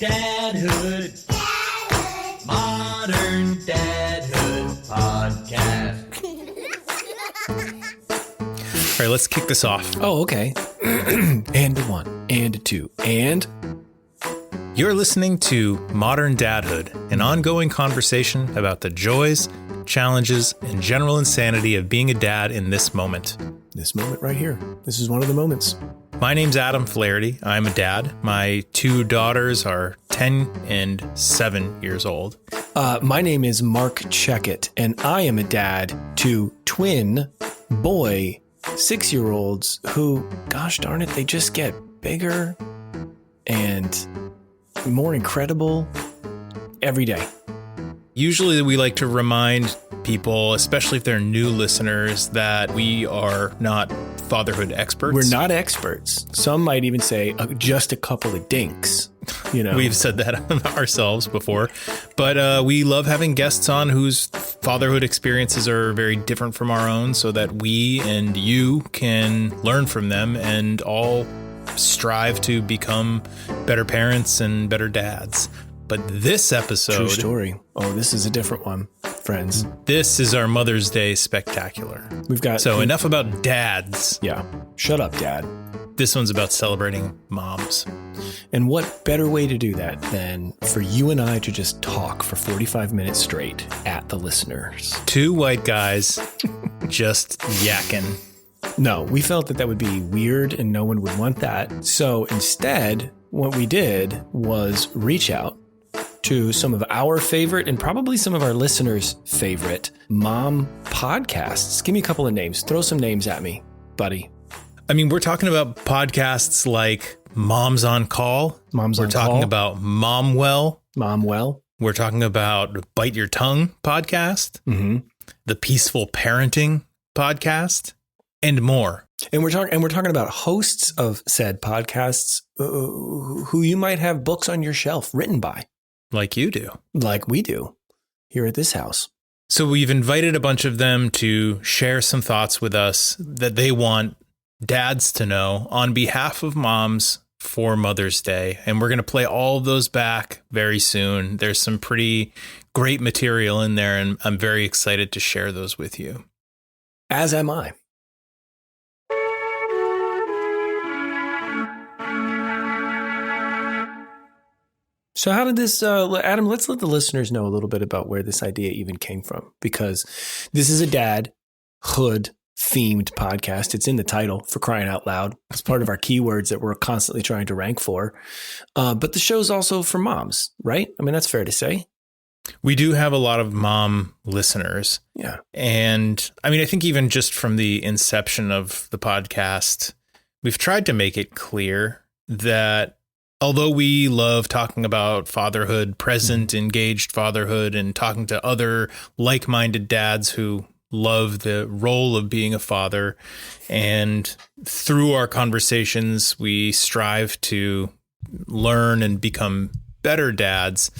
Dadhood. Modern Dadhood Podcast. All right, let's kick this off. Oh, okay. And a one, and a two, and... You're listening to Modern Dadhood, an ongoing conversation about the joys, challenges, and general insanity of being a dad in this moment. This moment right here. This is one of the moments. My name's Adam Flaherty. I'm a dad. My two daughters are 10 and 7 years old. My name is Marc Checkett, and I am a dad to twin boy 6-year-olds who, gosh darn it, they just get bigger and more incredible every day. Usually we like to remind people, especially if they're new listeners, that we are not fatherhood experts. We're not experts. Some might even say just a couple of dinks. You know, we've said that ourselves before, but we love having guests on whose fatherhood experiences are very different from our own, so that we and you can learn from them and all strive to become better parents and better dads. But this episode... True story. Oh, this is a different one, friends. This is our Mother's Day spectacular. We've got... So enough about dads. Yeah. Shut up, Dad. This one's about celebrating moms. And what better way to do that than for you and I to just talk for 45 minutes straight at the listeners? Two white guys just yakking. No, we felt that would be weird and no one would want that. So instead, what we did was reach out to some of our favorite and probably some of our listeners' favorite mom podcasts. Give me a couple of names. Throw some names at me, buddy. I mean, we're talking about podcasts like Moms on Call. We're talking about Momwell. Momwell. We're talking about Bite Your Tongue podcast. Mm-hmm. The Peaceful Parenting podcast. And more. And we're talking about hosts of said podcasts who you might have books on your shelf written by. Like you do. Like we do here at this house. So we've invited a bunch of them to share some thoughts with us that they want dads to know on behalf of moms for Mother's Day. And we're going to play all of those back very soon. There's some pretty great material in there, and I'm very excited to share those with you. As am I. So how did this, Adam, let's let the listeners know a little bit about where this idea even came from, because this is a dadhood themed podcast. It's in the title, for crying out loud. It's part of our keywords that we're constantly trying to rank for. But the show's also for moms, right? I mean, that's fair to say. We do have a lot of mom listeners. Yeah. And I mean, I think even just from the inception of the podcast, we've tried to make it clear that although we love talking about fatherhood, present, engaged fatherhood, and talking to other like-minded dads who love the role of being a father, and through our conversations, we strive to learn and become better dads,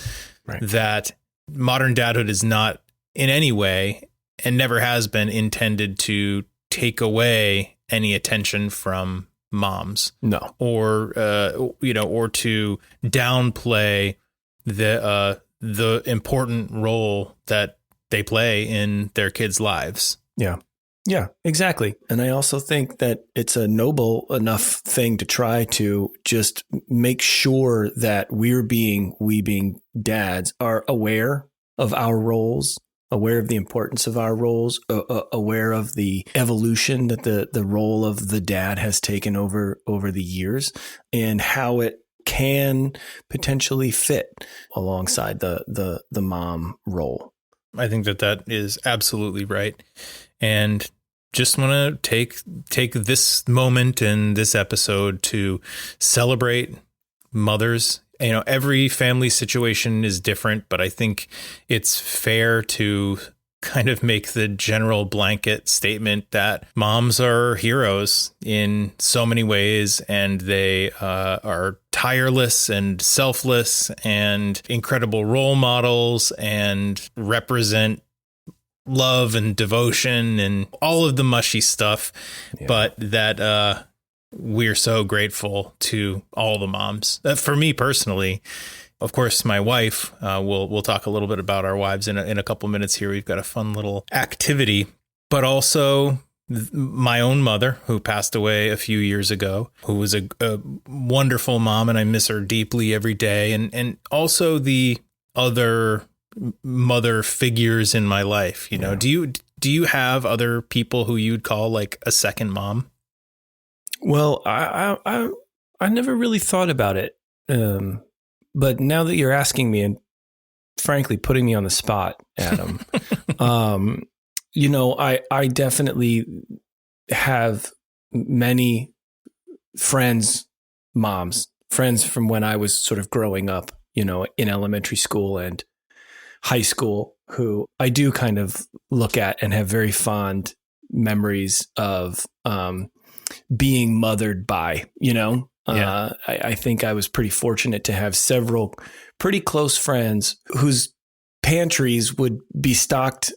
right, that modern dadhood is not in any way, and never has been, intended to take away any attention from moms. No. Or or to downplay the important role that they play in their kids' lives. Yeah. Yeah, exactly. And I also think that it's a noble enough thing to try to just make sure that we being dads are aware of our roles, aware of the importance of our roles, aware of the evolution that the role of the dad has taken over the years, and how it can potentially fit alongside the mom role. I think that is absolutely right. And just want to take this moment in this episode to celebrate mothers. You know, every family situation is different, but I think it's fair to kind of make the general blanket statement that moms are heroes in so many ways, and they are tireless and selfless and incredible role models and represent love and devotion and all of the mushy stuff. Yeah. But that we're so grateful to all the moms. For me personally, of course, my wife, we'll talk a little bit about our wives in a couple minutes here. We've got a fun little activity, but also my own mother, who passed away a few years ago, who was a wonderful mom, and I miss her deeply every day. And also the other mother figures in my life. You know, do you have other people who you'd call like a second mom? Well, I never really thought about it. But now that you're asking me and frankly putting me on the spot, Adam, you know, I definitely have many friends from when I was sort of growing up, you know, in elementary school and high school, who I do kind of look at and have very fond memories of being mothered by, you know. Yeah. I think I was pretty fortunate to have several pretty close friends whose pantries would be stocked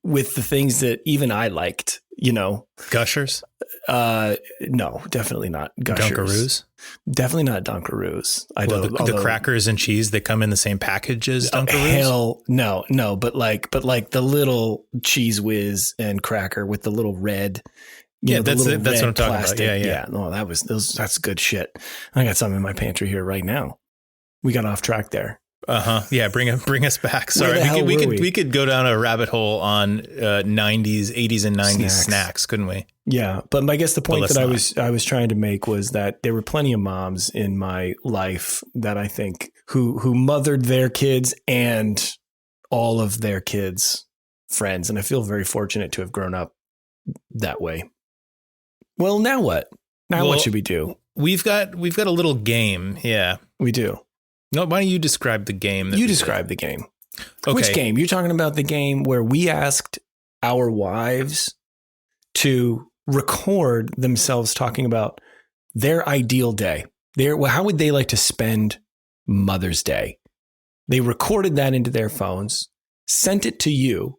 with the things that even I liked, you know. Gushers? No, definitely not Gushers. Dunkaroos? Definitely not Dunkaroos. The crackers and cheese that come in the same package as Dunkaroos? Hell, no. But like the little Cheese Whiz and cracker with the little red. That's what I'm talking about. Yeah. No, that's good shit. I got some in my pantry here right now. We got off track there. Yeah. Bring us back. Sorry. We could go down a rabbit hole on 80s and 90s snacks, couldn't we? Yeah. But I guess the point that I was trying to make was that there were plenty of moms in my life that I think who mothered their kids and all of their kids' friends. And I feel very fortunate to have grown up that way. Well, now what? What should we do? We've got a little game. Yeah, we do. No, why don't you describe the game? You describe the game. Okay. Which game? You're talking about the game where we asked our wives to record themselves talking about their ideal day. How would they like to spend Mother's Day? They recorded that into their phones, sent it to you,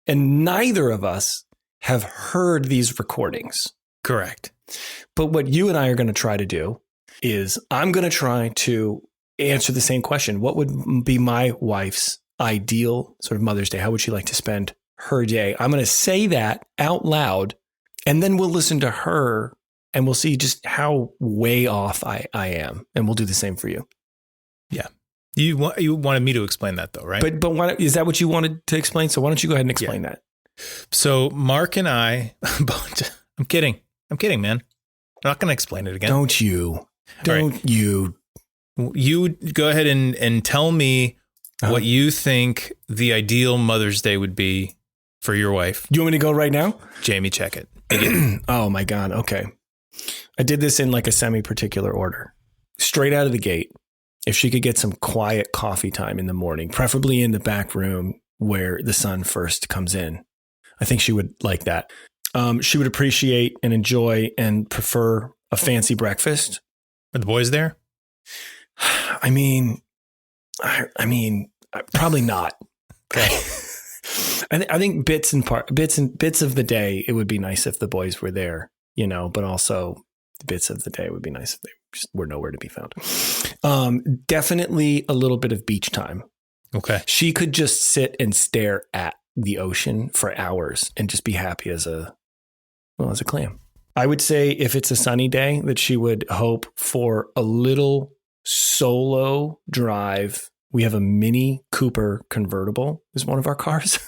and neither of us have heard these recordings. Correct. But what you and I are going to try to do is I'm going to try to answer the same question. What would be my wife's ideal sort of Mother's Day? How would she like to spend her day? I'm going to say that out loud, and then we'll listen to her and we'll see just how way off I am. And we'll do the same for you. Yeah. You wanted me to explain that though, right? But is that what you wanted to explain? So why don't you go ahead and explain that? So Mark and I, I'm kidding, man. I'm not going to explain it again. Don't you? You go ahead and tell me what you think the ideal Mother's Day would be for your wife. Do you want me to go right now? Jamie, check it. Oh my God. Okay. I did this in like a semi-particular order. Straight out of the gate, if she could get some quiet coffee time in the morning, preferably in the back room where the sun first comes in, I think she would like that. She would appreciate and enjoy and prefer a fancy breakfast. Are the boys there? I mean, probably not. Okay. I think bits of the day, it would be nice if the boys were there, you know, but also the bits of the day would be nice if they just were nowhere to be found. Definitely a little bit of beach time. Okay. She could just sit and stare at the ocean for hours and just be happy as a clam. I would say if it's a sunny day that she would hope for a little solo drive. We have a Mini Cooper convertible is one of our cars.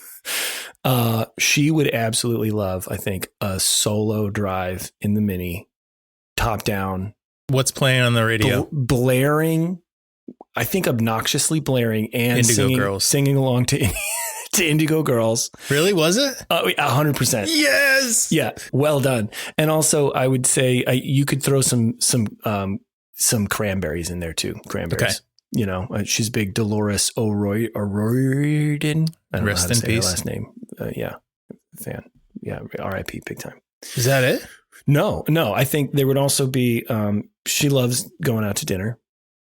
She would absolutely love, I think, a solo drive in the Mini, top down. What's playing on the radio? Blaring, I think obnoxiously blaring and singing along to Indigo Girls. Really? Was it? 100%. Yes. Yeah. Well done. And also I would say you could throw some cranberries in there too. Cranberries. Okay. You know, she's big Dolores O'Riordan. I don't Rest know how to in say peace. Her last name. Yeah. Fan. Yeah. R.I.P. big time. Is that it? No. I think there would also be, she loves going out to dinner.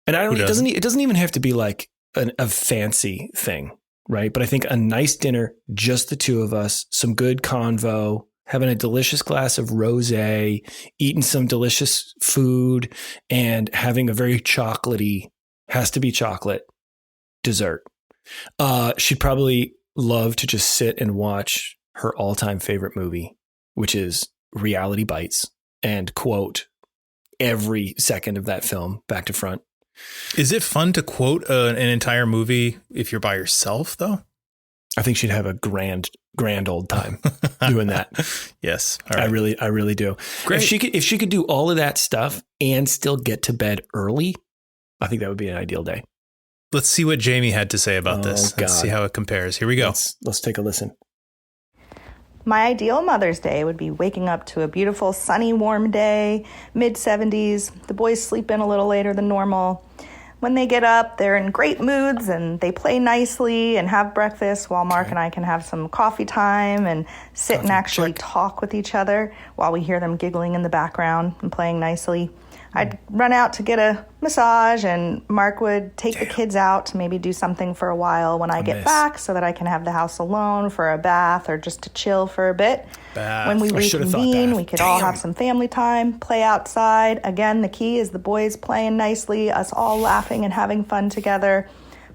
And it doesn't even have to be like a fancy thing. Right. But I think a nice dinner, just the two of us, some good convo, having a delicious glass of rosé, eating some delicious food, and having a very chocolatey, has to be chocolate, dessert. She'd probably love to just sit and watch her all-time favorite movie, which is Reality Bites, and quote every second of that film back to front. Is it fun to quote an entire movie if you're by yourself, though? I think she'd have a grand old time doing that. Yes. All right. I really do. Great. If she could do all of that stuff and still get to bed early, I think that would be an ideal day. Let's see what Jamie had to say about this. God. Let's see how it compares. Here we go. Let's take a listen. My ideal Mother's Day would be waking up to a beautiful, sunny, warm day, mid-70s. The boys sleep in a little later than normal. When they get up, they're in great moods and they play nicely and have breakfast while Mark and I can have some coffee time and sit and actually talk with each other while we hear them giggling in the background and playing nicely. I'd run out to get a massage, and Mark would take the kids out to maybe do something for a while when I get back so that I can have the house alone for a bath or just to chill for a bit. When we reconvene, we could all have some family time, play outside. Again, the key is the boys playing nicely, us all laughing and having fun together,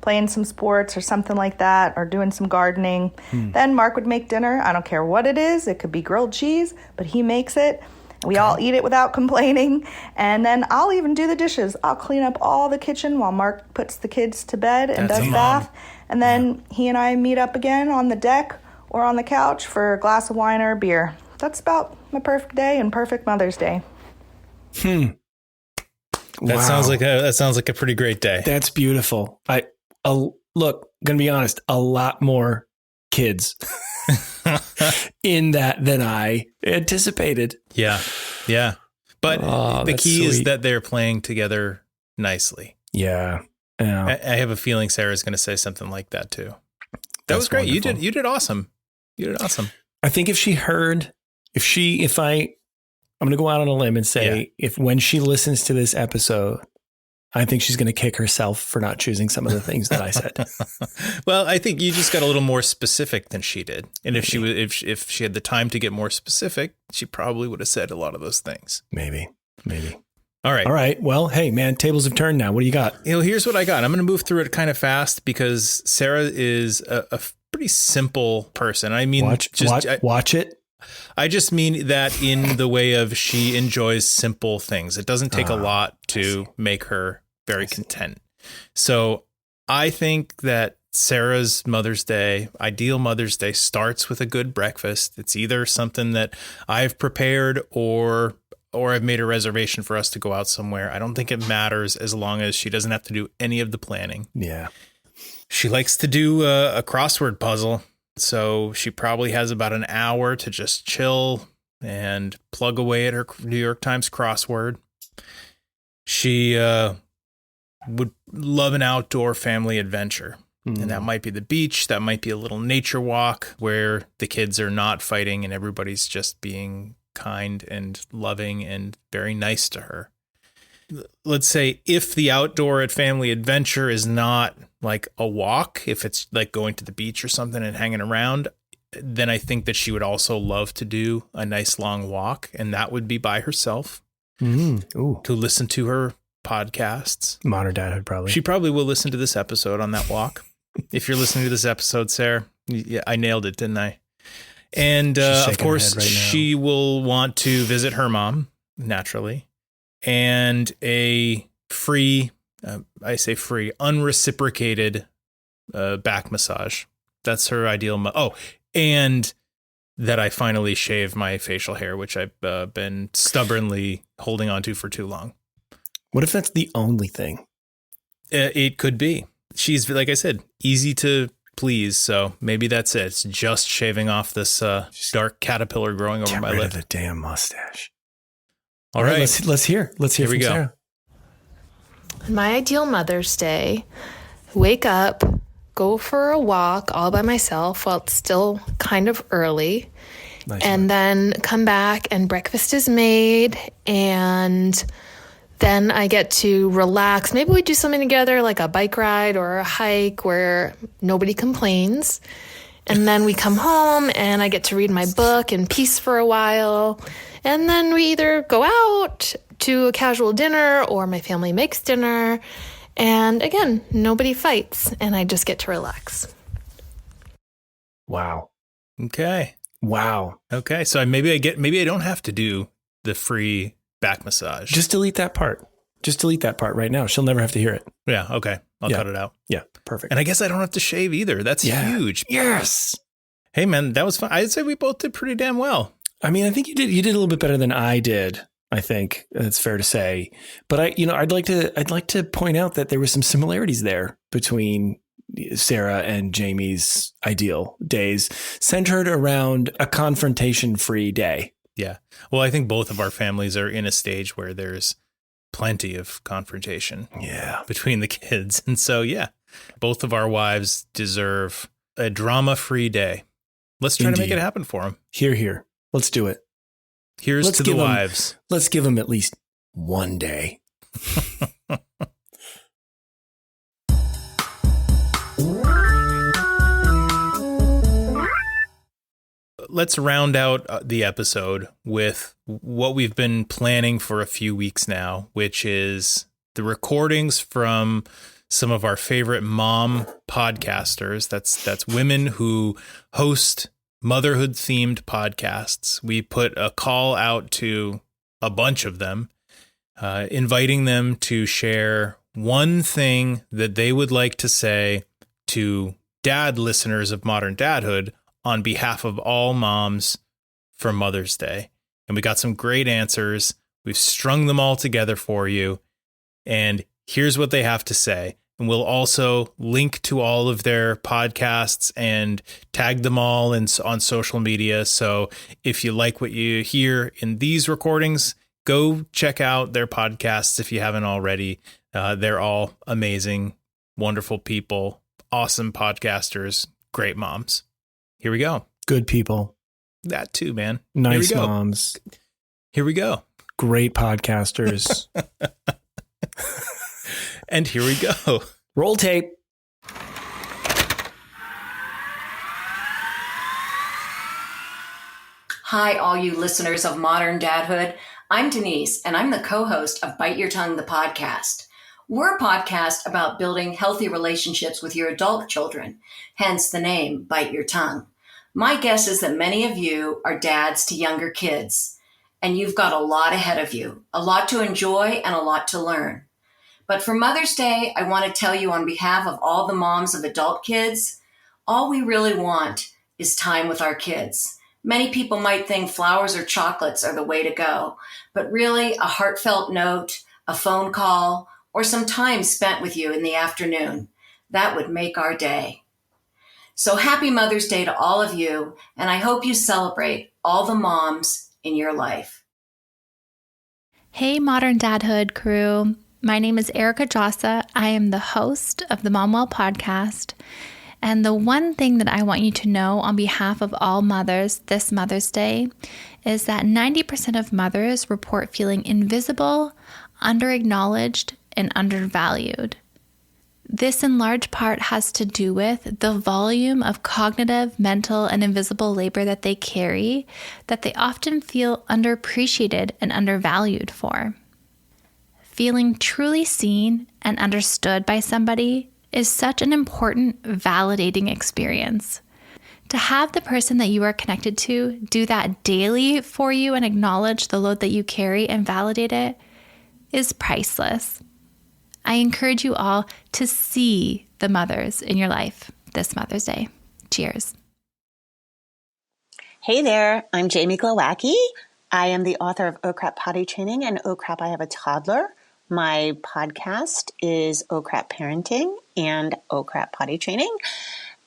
playing some sports or something like that, or doing some gardening. Then Mark would make dinner. I don't care what it is. It could be grilled cheese, but he makes it. We all eat it without complaining, and then I'll even do the dishes. I'll clean up all the kitchen while Mark puts the kids to bed and does bath, and then he and I meet up again on the deck or on the couch for a glass of wine or a beer. That's about my perfect day and perfect Mother's Day. That sounds like a pretty great day. That's beautiful. Look, gonna be honest, a lot more kids in that than I anticipated. Yeah. But the key is that they're playing together nicely. Yeah. I have a feeling Sarah's going to say something like that too. That was great. Wonderful. You did awesome. I think I'm going to go out on a limb and say, if when she listens to this episode, I think she's going to kick herself for not choosing some of the things that I said. Well, I think you just got a little more specific than she did. And if she had the time to get more specific, she probably would have said a lot of those things. Maybe. All right. Well, hey man, tables have turned now. What do you got? Here's what I got. I'm going to move through it kind of fast because Sarah is a pretty simple person. I mean, watch it. I just mean that in the way of she enjoys simple things. It doesn't take a lot to make her very content. So I think that Sarah's ideal Mother's Day starts with a good breakfast. It's either something that I've prepared or I've made a reservation for us to go out somewhere. I don't think it matters as long as she doesn't have to do any of the planning. Yeah. She likes to do a crossword puzzle. So she probably has about an hour to just chill and plug away at her New York Times crossword. She would love an outdoor family adventure. And that might be the beach. That might be a little nature walk where the kids are not fighting and everybody's just being kind and loving and very nice to her. Let's say if the outdoor at family adventure is not like a walk, if it's like going to the beach or something and hanging around, then I think that she would also love to do a nice long walk. And that would be by herself to listen to her podcasts. Mom or Dad would probably. She probably will listen to this episode on that walk. If you're listening to this episode, Sarah, I nailed it, didn't I? And of course, she will want to visit her mom, naturally. And a free, unreciprocated back massage. That's her ideal. And that I finally shave my facial hair, which I've been stubbornly holding on to for too long. What if that's the only thing? It could be. She's, like I said, easy to please. So maybe that's it. It's just shaving off this dark caterpillar growing over my lip. Get rid of the damn mustache. All right. Let's hear. Let's hear from Sarah. My ideal Mother's Day, wake up, go for a walk all by myself while it's still kind of early, then come back and breakfast is made, and then I get to relax. Maybe we do something together like a bike ride or a hike where nobody complains. And then we come home and I get to read my book in peace for a while. And then we either go out to a casual dinner or my family makes dinner. And again, nobody fights, and I just get to relax. Wow. Okay. Wow. Okay. So maybe I don't have to do the free back massage. Just delete that part. Just delete that part right now. She'll never have to hear it. Yeah. Okay. I'll cut it out. Yeah. Perfect. And I guess I don't have to shave either. That's huge. Yes. Hey man, that was fun. I'd say we both did pretty damn well. I mean, I think you did a little bit better than I did. I think it's fair to say, but I'd like to point out that there was some similarities there between Sarah and Jamie's ideal days, centered around a confrontation-free day. Yeah. Well, I think both of our families are in a stage where there's plenty of confrontation between the kids. And so, both of our wives deserve a drama-free day. Let's try to make it happen for them. Here. Let's do it. Here's to the wives. Let's give them at least one day. Let's round out the episode with what we've been planning for a few weeks now, which is the recordings from some of our favorite mom podcasters. That's women who host motherhood themed podcasts. We put a call out to a bunch of them, inviting them to share one thing that they would like to say to dad listeners of Modern Dadhood on behalf of all moms for Mother's Day. And we got some great answers. We've strung them all together for you. And here's what they have to say. And we'll also link to all of their podcasts and tag them all on social media. So if you like what you hear in these recordings, go check out their podcasts if you haven't already. They're all amazing, wonderful people, awesome podcasters, great moms. Here we go. Good people. That too, man. Nice moms. Here we go. Great podcasters. And here we go. Roll tape. Hi, all you listeners of Modern Dadhood. I'm Denise, and I'm the co-host of Bite Your Tongue, the podcast. We're a podcast about building healthy relationships with your adult children, hence the name Bite Your Tongue. My guess is that many of you are dads to younger kids, and you've got a lot ahead of you, a lot to enjoy and a lot to learn. But for Mother's Day, I want to tell you on behalf of all the moms of adult kids, all we really want is time with our kids. Many people might think flowers or chocolates are the way to go, but really a heartfelt note, a phone call, or some time spent with you in the afternoon, that would make our day. So happy Mother's Day to all of you, and I hope you celebrate all the moms in your life. Hey, Modern Dadhood crew. My name is Erica Jossa. I am the host of the Momwell podcast. And the one thing that I want you to know on behalf of all mothers this Mother's Day is that 90% of mothers report feeling invisible, underacknowledged, and undervalued. This in large part has to do with the volume of cognitive, mental, and invisible labor that they carry that they often feel underappreciated and undervalued for. Feeling truly seen and understood by somebody is such an important, validating experience. To have the person that you are connected to do that daily for you and acknowledge the load that you carry and validate it is priceless. I encourage you all to see the mothers in your life this Mother's Day. Cheers. Hey there, I'm Jamie Glowacki. I am the author of Oh Crap Potty Training and Oh Crap I Have a Toddler. My podcast is Oh Crap Parenting and Oh Crap Potty Training.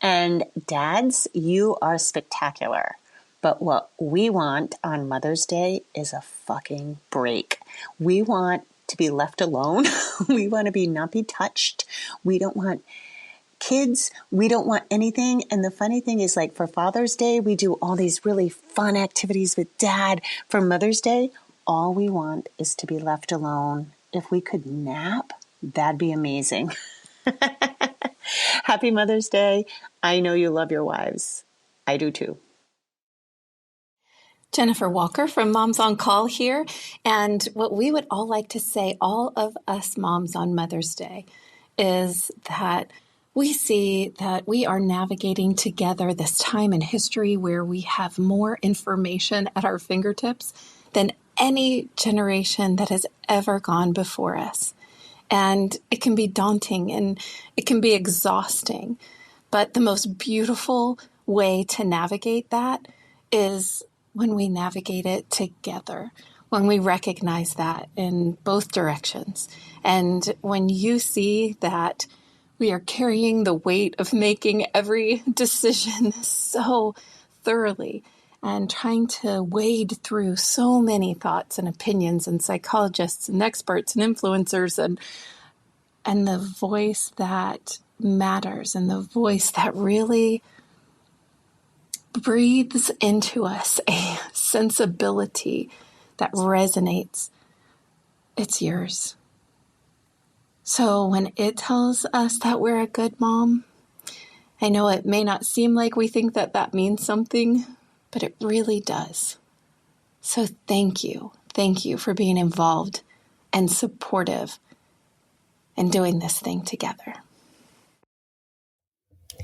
And dads, you are spectacular. But what we want on Mother's Day is a fucking break. We want to be left alone. We want to not be touched. We don't want kids. We don't want anything. And the funny thing is, like, for Father's Day, we do all these really fun activities with Dad. For Mother's Day, all we want is to be left alone. If we could nap, that'd be amazing. Happy Mother's Day. I know you love your wives. I do too. Jennifer Walker from Moms on Call here. And what we would all like to say, all of us moms on Mother's Day, is that we see that we are navigating together this time in history where we have more information at our fingertips than any generation that has ever gone before us. And it can be daunting and it can be exhausting. But the most beautiful way to navigate that is when we navigate it together, when we recognize that in both directions. And when you see that we are carrying the weight of making every decision so thoroughly and trying to wade through so many thoughts and opinions and psychologists and experts and influencers and the voice that matters and the voice that really breathes into us a sensibility that resonates, it's yours. So when it tells us that we're a good mom, I know it may not seem like we think that that means something, but it really does. So thank you. Thank you for being involved and supportive and doing this thing together.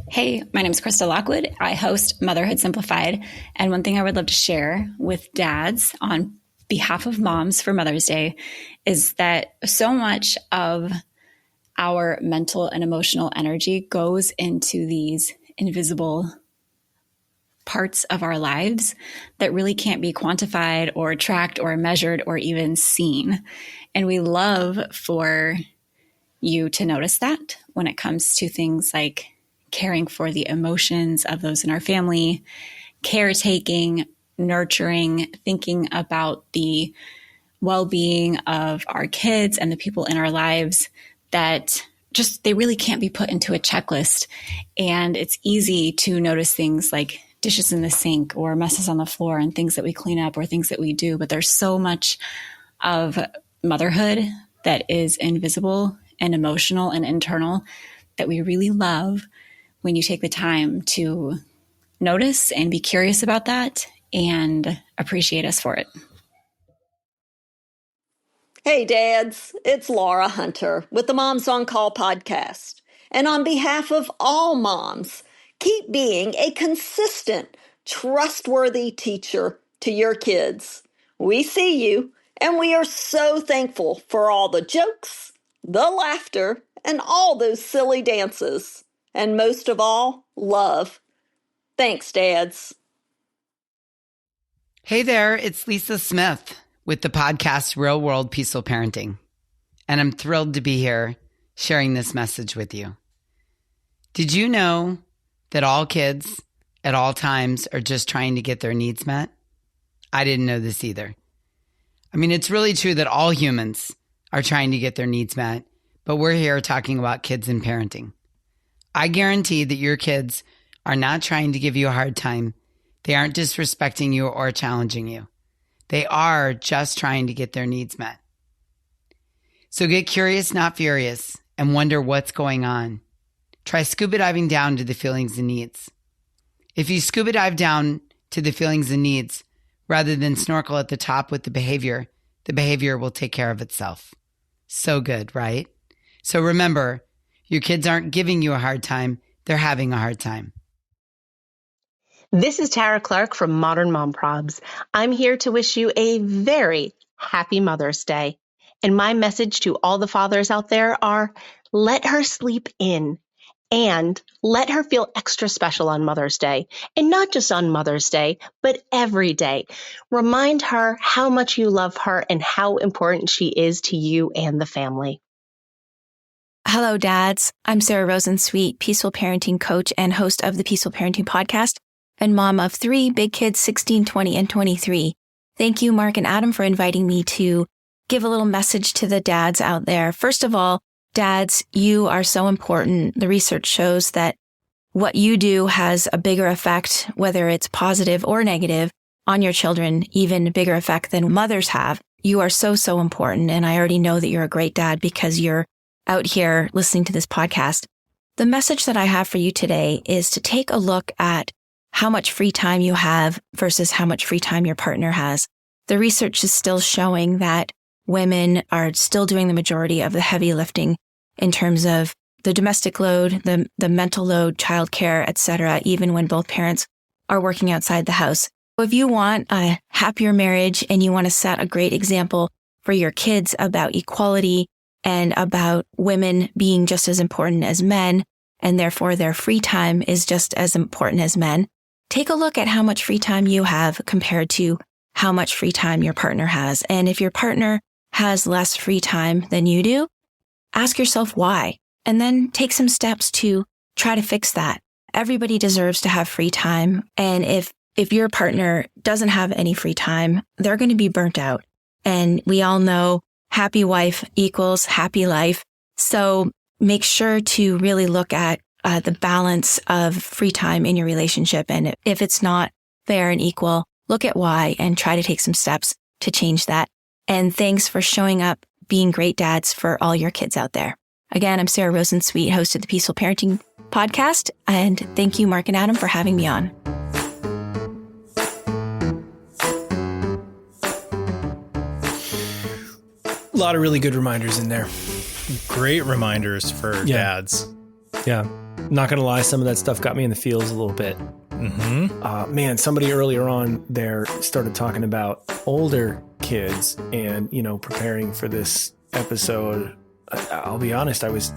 Hey, my name is Krista Lockwood. I host Motherhood Simplified. And one thing I would love to share with dads on behalf of moms for Mother's Day is that so much of our mental and emotional energy goes into these invisible parts of our lives that really can't be quantified or tracked or measured or even seen. And we love for you to notice that when it comes to things like caring for the emotions of those in our family, caretaking, nurturing, thinking about the well-being of our kids and the people in our lives that just, they really can't be put into a checklist. And it's easy to notice things like dishes in the sink or messes on the floor and things that we clean up or things that we do. But there's so much of motherhood that is invisible and emotional and internal that we really love when you take the time to notice and be curious about that and appreciate us for it. Hey, dads, it's Laura Hunter with the Moms on Call podcast. And on behalf of all moms, keep being a consistent, trustworthy teacher to your kids. We see you, and we are so thankful for all the jokes, the laughter, and all those silly dances. And most of all, love. Thanks, dads. Hey there, it's Lisa Smith with the podcast Real World Peaceful Parenting. And I'm thrilled to be here sharing this message with you. Did you know that all kids at all times are just trying to get their needs met? I didn't know this either. I mean, it's really true that all humans are trying to get their needs met, but we're here talking about kids and parenting. I guarantee that your kids are not trying to give you a hard time. They aren't disrespecting you or challenging you. They are just trying to get their needs met. So get curious, not furious, and wonder what's going on. Try scuba diving down to the feelings and needs. If you scuba dive down to the feelings and needs, rather than snorkel at the top with the behavior will take care of itself. So good, right? So remember, your kids aren't giving you a hard time, they're having a hard time. This is Tara Clark from Modern Mom Probs. I'm here to wish you a very happy Mother's Day. And my message to all the fathers out there are, let her sleep in and let her feel extra special on Mother's Day. And not just on Mother's Day, but every day. Remind her how much you love her and how important she is to you and the family. Hello, dads. I'm Sarah Rosensweet, peaceful parenting coach and host of the Peaceful Parenting Podcast, and mom of 3 big kids, 16, 20, and 23. Thank you, Marc and Adam, for inviting me to give a little message to the dads out there. First of all, dads, you are so important. The research shows that what you do has a bigger effect, whether it's positive or negative, on your children, even bigger effect than mothers have. You are so, so important. And I already know that you're a great dad because you're out here listening to this podcast. The message that I have for you today is to take a look at how much free time you have versus how much free time your partner has. The research is still showing that women are still doing the majority of the heavy lifting in terms of the domestic load, the mental load, childcare, etc., even when both parents are working outside the house. If you want a happier marriage and you want to set a great example for your kids about equality and about women being just as important as men, and therefore their free time is just as important as men, take a look at how much free time you have compared to how much free time your partner has. And if your partner has less free time than you do, ask yourself why, and then take some steps to try to fix that. Everybody deserves to have free time. And if your partner doesn't have any free time, they're going to be burnt out. And we all know happy wife equals happy life. So make sure to really look at the balance of free time in your relationship. And if it's not fair and equal, look at why and try to take some steps to change that. And thanks for showing up, being great dads for all your kids out there. Again, I'm Sarah Rosensweet, host of the Peaceful Parenting Podcast. And thank you, Marc and Adam, for having me on. A lot of really good reminders in there. Great reminders for dads. Yeah. Not going to lie, some of that stuff got me in the feels a little bit. Mm-hmm. Man, somebody earlier on there started talking about older kids and, preparing for this episode. I'll be honest, I was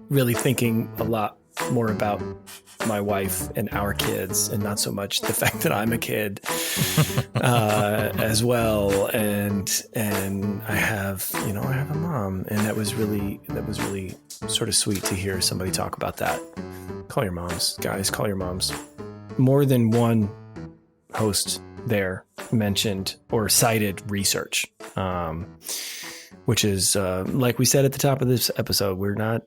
really thinking a lot more about my wife and our kids and not so much the fact that I'm a kid as well. And I have a mom, and that was really sort of sweet to hear somebody talk about that. Call your moms, guys, call your moms. More than one host there mentioned or cited research, which is like we said at the top of this episode, we're not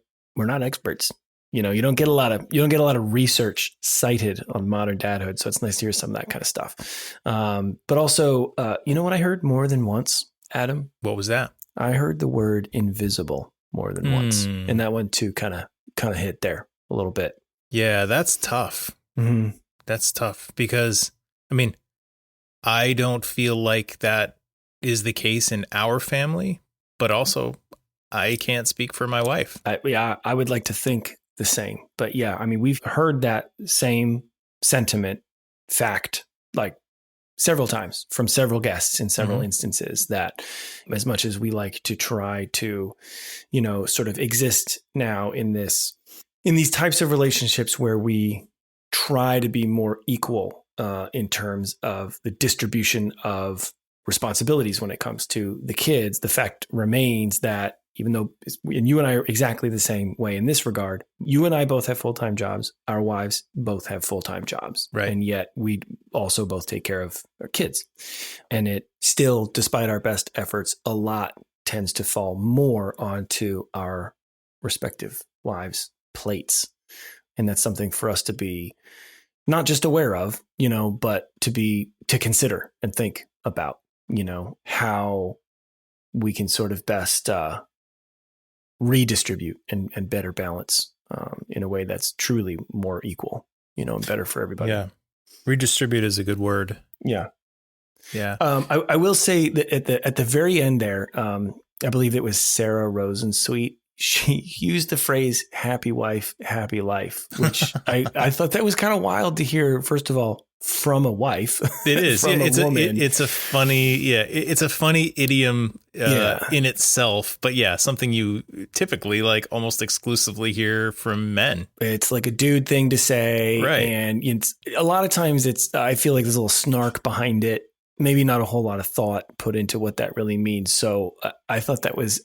experts. You don't get a lot of research cited on modern dadhood. So it's nice to hear some of that kind of stuff. But also, you know what I heard more than once, Adam? What was that? I heard the word invisible more than once. And that one too kind of hit there a little bit. Yeah, that's tough. Mm-hmm. That's tough because, I don't feel like that is the case in our family, but also I can't speak for my wife. I would like to think the same, but yeah, we've heard that same sentiment fact like several times from several guests in several instances, that as much as we like to try to, sort of exist now in these types of relationships where we try to be more equal in terms of the distribution of responsibilities when it comes to the kids, the fact remains that even though, and you and I are exactly the same way in this regard, you and I both have full-time jobs. Our wives both have full-time jobs. Right. And yet we also both take care of our kids. And it still, despite our best efforts, a lot tends to fall more onto our respective wives' plates. And that's something for us to be not just aware of, but to consider and think about, how we can sort of best redistribute and better balance in a way that's truly more equal, and better for everybody. Yeah. Redistribute is a good word. Yeah. Yeah. I will say that at the very end there, I believe it was Sarah Rosensweet. She used the phrase "happy wife, happy life," which I thought that was kind of wild to hear. First of all, from a wife, it is. From a woman. It's a funny idiom in itself. But yeah, something you typically like almost exclusively hear from men. It's like a dude thing to say, right? And a lot of times I feel like there's a little snark behind it. Maybe not a whole lot of thought put into what that really means. So I thought that was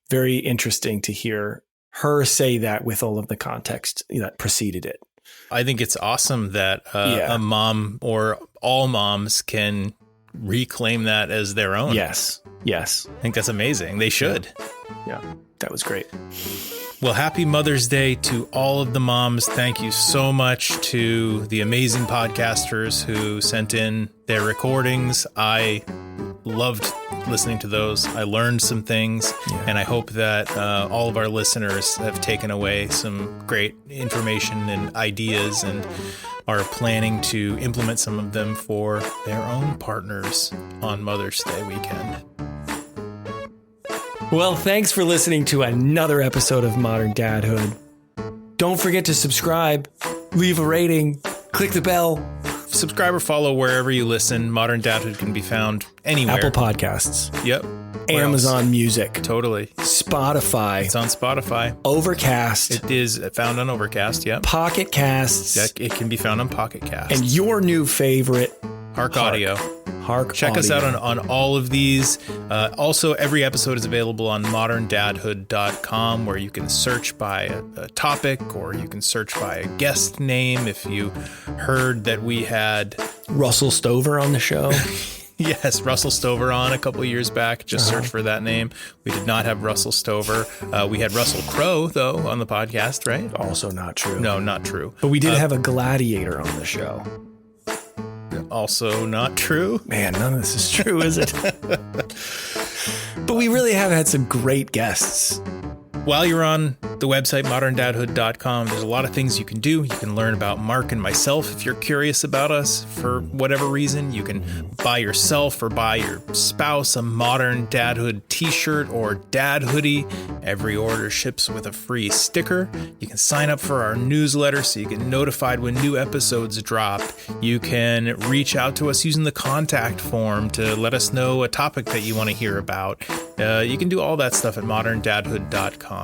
very interesting to hear her say that with all of the context that preceded it. I think it's awesome that a mom or all moms can reclaim that as their own. Yes. I think that's amazing. They should. Yeah, that was great. Well, happy Mother's Day to all of the moms. Thank you so much to the amazing podcasters who sent in their recordings. I loved listening to those. I learned some things, and I hope that all of our listeners have taken away some great information and ideas and are planning to implement some of them for their own partners on Mother's Day weekend. Well, thanks for listening to another episode of Modern Dadhood. Don't forget to subscribe, leave a rating, click the bell. Subscribe or follow wherever you listen. Modern Dadhood can be found anywhere. Apple Podcasts. Yep. Amazon Music. Totally. Spotify. It's on Spotify. Overcast. It is found on Overcast, yep. Pocket Casts. Yeah, it can be found on Pocket Cast. And your new favorite, Hark Audio. Check us out on all of these. Also, every episode is available on moderndadhood.com, where you can search by a topic, or you can search by a guest name. If you heard that we had Russell Stover on the show. Yes, Russell Stover on a couple of years back. Just search for that name. We did not have Russell Stover. We had Russell Crowe, though, on the podcast, right? Also not true. No, not true. But we did have a gladiator on the show. Also not true. Man, none of this is true, is it? But we really have had some great guests. While you're on the website, moderndadhood.com, there's a lot of things you can do. You can learn about Mark and myself if you're curious about us for whatever reason. You can buy yourself or buy your spouse a Modern Dadhood t-shirt or dad hoodie. Every order ships with a free sticker. You can sign up for our newsletter so you get notified when new episodes drop. You can reach out to us using the contact form to let us know a topic that you want to hear about. You can do all that stuff at moderndadhood.com.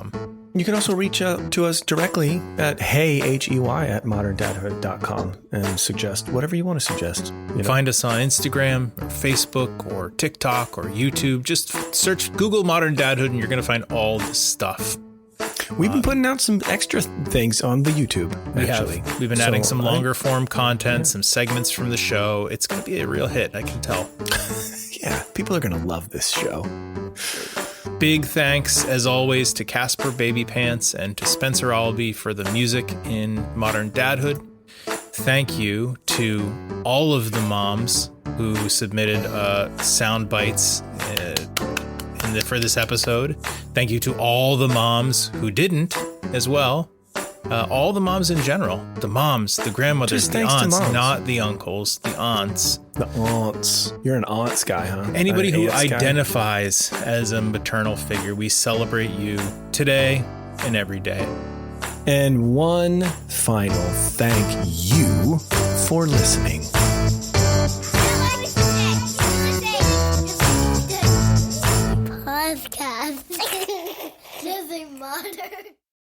You can also reach out to us directly at hey@moderndadhood.com and suggest whatever you want to suggest. Find us on Instagram or Facebook or TikTok or YouTube. Just search Google Modern Dadhood and you're going to find all the stuff. We've been putting out some extra things on the YouTube, actually. We've been adding some longer form content, some segments from the show. It's going to be a real hit, I can tell. Yeah, people are going to love this show. Big thanks, as always, to Casper Baby Pants and to Spencer Albee for the music in Modern Dadhood. Thank you to all of the moms who submitted sound bites for this episode. Thank you to all the moms who didn't as well. All the moms in general. The moms, the grandmothers, the aunts, not the uncles, the aunts. The aunts. You're an aunts guy, huh? Anybody who identifies as a maternal figure, we celebrate you today and every day. And one final thank you for listening.